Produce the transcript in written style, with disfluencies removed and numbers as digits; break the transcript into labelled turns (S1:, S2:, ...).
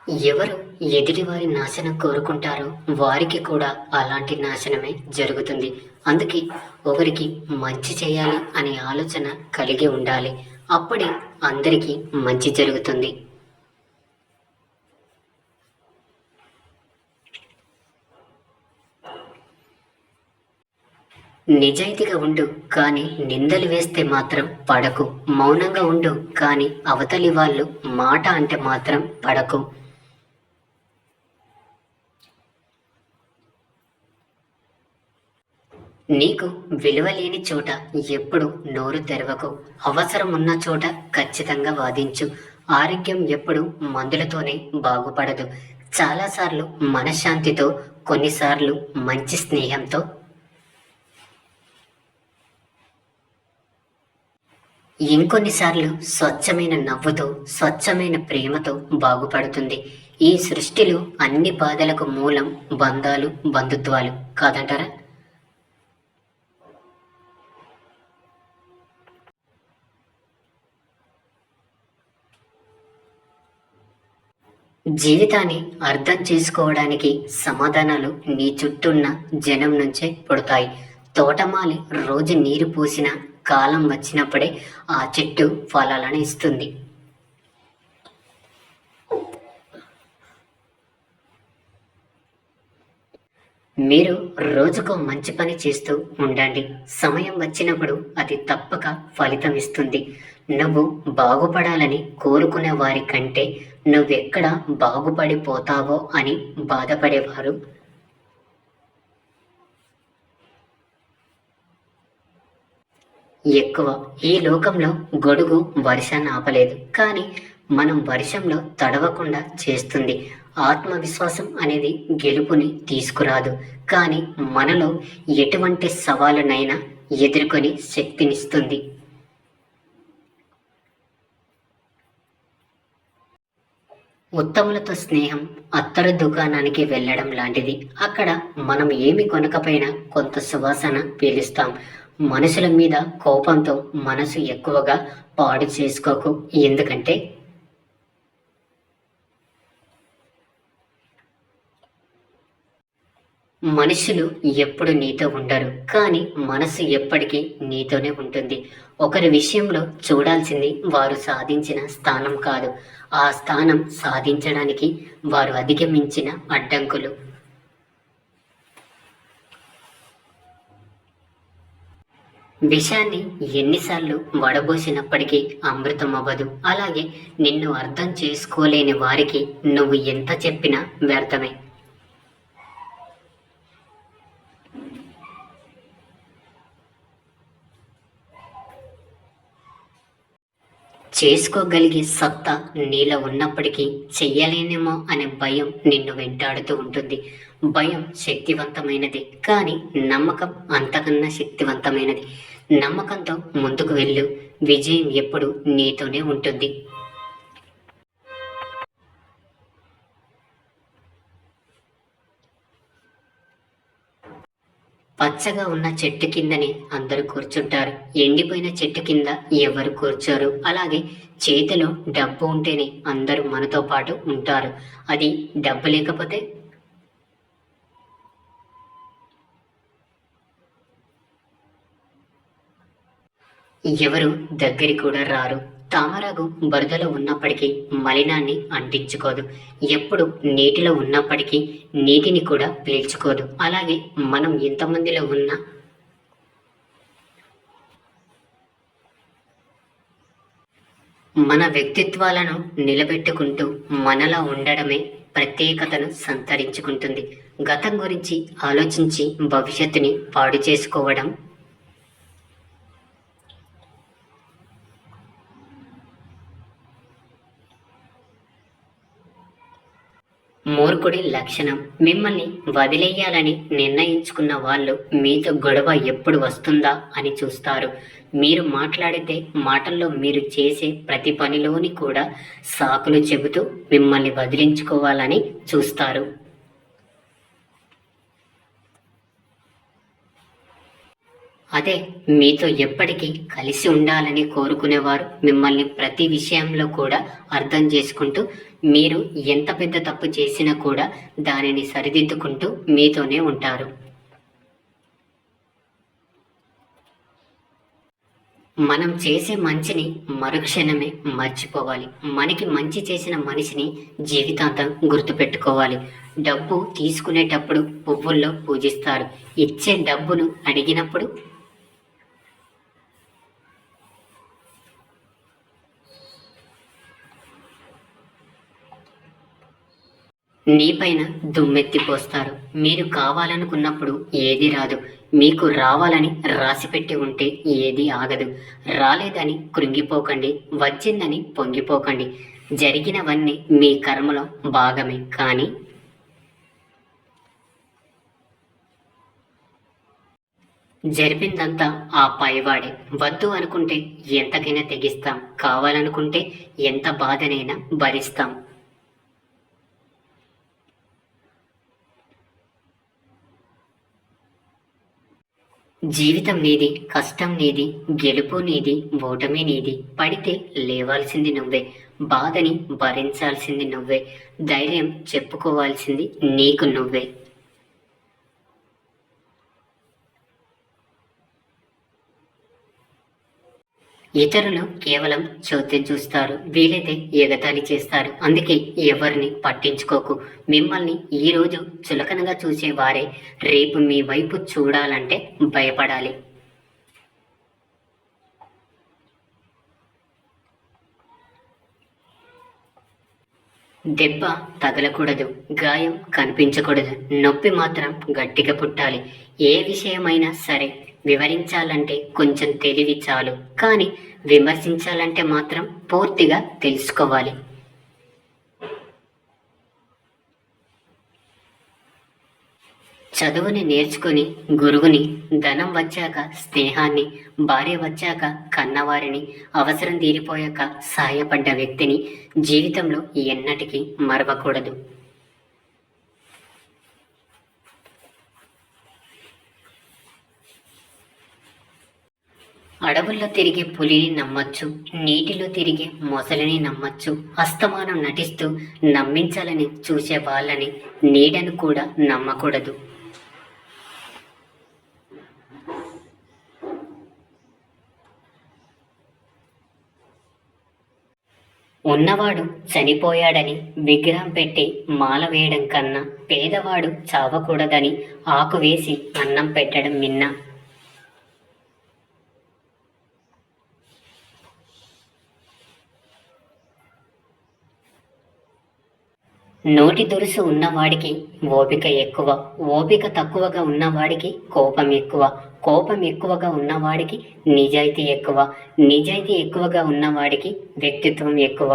S1: ఎవరు ఎదుటివారి నాశనం కోరుకుంటారో వారికి కూడా అలాంటి నాశనమే జరుగుతుంది. అందుకే ఒకరికి మంచి చేయాలి అనే ఆలోచన కలిగి ఉండాలి. అప్పుడే అందరికీ మంచి జరుగుతుంది. నిజాయితీగా ఉండు, కానీ నిందలు వేస్తే మాత్రం పడకు. మౌనంగా ఉండు, కానీ అవతలి వాళ్ళు మాట అంటే మాత్రం పడకు. నీకు విలువ లేని చోట ఎప్పుడు నోరు తెరవకు. అవసరం ఉన్న చోట ఖచ్చితంగా వాదించు. ఆరోగ్యం ఎప్పుడు మందులతోనే బాగుపడదు. చాలాసార్లు మనశ్శాంతితో, కొన్నిసార్లు మంచి స్నేహంతో, ఇంకొన్నిసార్లు స్వచ్ఛమైన నవ్వుతో, స్వచ్ఛమైన ప్రేమతో బాగుపడుతుంది. ఈ సృష్టిలో అన్ని బాధలకు మూలం బంధాలు, బంధుత్వాలు కాదంటారా? జీవితాన్ని అర్థం చేసుకోవడానికి సమాధానాలు నీ చుట్టూన్న జనం నుంచే పుడతాయి. తోటమాలి రోజు నీరు పోసిన కాలం వచ్చినప్పుడే ఆ చెట్టు ఫలాలను ఇస్తుంది. మీరు రోజుకో మంచి పని చేస్తూ ఉండండి. సమయం వచ్చినప్పుడు అది తప్పక ఫలితం ఇస్తుంది. నువ్వు బాగుపడాలని కోరుకునే వారి కంటే నువ్వెక్కడ బాగుపడిపోతావో అని బాధపడేవారు ఎక్కువ. ఈ లోకంలో గొడుగు వర్షాన్ని ఆపలేదు, కానీ మనం వర్షంలో తడవకుండా చేస్తుంది. ఆత్మవిశ్వాసం అనేది గెలుపుని తీసుకురాదు, కానీ మనలో ఎటువంటి సవాలునైనా ఎదుర్కొని శక్తినిస్తుంది. ఉత్తములతో స్నేహం అత్తరు దుకాణానికి వెళ్ళడం లాంటిది. అక్కడ మనం ఏమి కొనకపోయినా కొంత సువాసన పీలుస్తాం. మనుషుల మీద కోపంతో మనసు ఎక్కువగా పాడు చేసుకోకు. ఎందుకంటే మనుషులు ఎప్పుడు నీతో ఉండరు, కానీ మనసు ఎప్పటికీ నీతోనే ఉంటుంది. ఒకరి విషయంలో చూడాల్సింది వారు సాధించిన స్థానం కాదు, ఆ స్థానం సాధించడానికి వారు అధిగమించిన అడ్డంకులు. విషాన్ని ఎన్నిసార్లు వడబోసినప్పటికీ అమృతం అవ్వదు. అలాగే నిన్ను అర్థం చేసుకోలేని వారికి నువ్వు ఎంత చెప్పినా వ్యర్థమే. చేసుకోగలిగే సత్తా నీలో ఉన్నప్పటికీ చెయ్యలేనేమో అనే భయం నిన్ను వెంటాడుతూ ఉంటుంది. భయం శక్తివంతమైనది, కానీ నమ్మకం అంతకన్నా శక్తివంతమైనది. నమ్మకంతో ముందుకు వెళ్ళు, విజయం ఎప్పుడు నీతోనే ఉంటుంది. పచ్చగా ఉన్న చెట్టు కిందనే అందరూ కూర్చుంటారు, ఎండిపోయిన చెట్టు కింద ఎవరు కూర్చోరు. అలాగే చేతిలో డబ్బు ఉంటేనే అందరూ మనతో పాటు ఉంటారు. అది డబ్బు లేకపోతే ఎవరు దగ్గరి కూడా రారు. తామరాకు బురదలో ఉన్నప్పటికీ మలినాన్ని అంటించుకోదు. ఎప్పుడు నీటిలో ఉన్నప్పటికీ నీటిని కూడా పీల్చుకోదు. అలాగే మనం ఎంతమందిలో ఉన్నా మన వ్యక్తిత్వాలను నిలబెట్టుకుంటూ మనలా ఉండడమే ప్రత్యేకతను సంతరించుకుంటుంది. గతం గురించి ఆలోచించి భవిష్యత్తుని పాడు చేసుకోవడం మూర్ఖుడి లక్షణం. మిమ్మల్ని వదిలేయాలని నిర్ణయించుకున్న వాళ్ళు మీతో గొడవ ఎప్పుడు వస్తుందా అని చూస్తారు. మీరు మాట్లాడితే మాటల్లో మీరు చేసే ప్రతి పనిలోని కూడా సాకులు చెబుతూ మిమ్మల్ని వదిలించుకోవాలని చూస్తారు. అదే మీతో ఎప్పటికీ కలిసి ఉండాలని కోరుకునేవారు మిమ్మల్ని ప్రతి విషయంలో కూడా అర్థం చేసుకుంటూ మీరు ఎంత పెద్ద తప్పు చేసినా కూడా దానిని సరిదిద్దుకుంటూ మీతోనే ఉంటారు. మనం చేసే మంచిని మరుక్షణమే మర్చిపోవాలి. మనకి మంచి చేసిన మనిషిని జీవితాంతం గుర్తుపెట్టుకోవాలి. డబ్బు తీసుకునేటప్పుడు పువ్వుల్లో పూజిస్తారు. ఇచ్చే డబ్బును అడిగినప్పుడు నీపైన దుమ్మెత్తిపోస్తారు. మీరు కావాలనుకున్నప్పుడు ఏది రాదు. మీకు రావాలని రాసిపెట్టి ఉంటే ఏది ఆగదు. రాలేదని కృంగిపోకండి, వచ్చిందని పొంగిపోకండి. జరిగినవన్నీ మీ కర్మలో భాగమే. కానీ జరిపిందంతా ఆ పైవాడే. వద్దు అనుకుంటే ఎంతకైనా తెగిస్తాం, కావాలనుకుంటే ఎంత బాధనైనా భరిస్తాం. జీవితం నీది, కష్టం నీది, గెలుపు నీది, ఓటమి నీది. పడితే లేవాల్సింది నువ్వే, బాధని భరించాల్సింది నువ్వే, ధైర్యం చెప్పుకోవాల్సింది నీకు నువ్వే. ఇతరులు కేవలం చోద్యం చూస్తారు, వీలైతే ఎగతాళి చేస్తారు. అందుకే ఎవరిని పట్టించుకోకు. మిమ్మల్ని ఈరోజు చులకనగా చూసేవారే రేపు మీ వైపు చూడాలంటే భయపడాలి. దెబ్బ తగలకూడదు, గాయం కనిపించకూడదు, నొప్పి మాత్రం గట్టిగా పుట్టాలి. ఏ విషయమైనా సరే వివరించాలంటే కొంచెం తెలివి చాలు, కానీ విమర్శించాలంటే మాత్రం పూర్తిగా తెలుసుకోవాలి. చదువుని నేర్చుకుని గురువుని, ధనం వచ్చాక స్నేహాన్ని, భార్య వచ్చాక కన్నవారిని, అవసరం తీరిపోయాక సాయపడ్డ వ్యక్తిని జీవితంలో ఎన్నటికీ మరవకూడదు. అడవుల్లో తిరిగే పులిని నమ్మచ్చు, నీటిలో తిరిగే మొసలిని నమ్మచ్చు, అస్తమానం నటిస్తూ నమ్మించాలని చూసే వాళ్ళని, నీడను కూడా నమ్మకూడదు. ఉన్నవాడు చనిపోయాడని విగ్రహం పెట్టి మాల వేయడం కన్నా పేదవాడు చావకూడదని ఆకు వేసి అన్నం పెట్టడం మిన్న. నోటి దురుసు ఉన్నవాడికి ఓపిక ఎక్కువ, ఓపిక తక్కువగా ఉన్నవాడికి కోపం ఎక్కువ, కోపం ఎక్కువగా ఉన్నవాడికి నిజాయితీ ఎక్కువ, నిజాయితీ ఎక్కువగా ఉన్నవాడికి వ్యక్తిత్వం ఎక్కువ.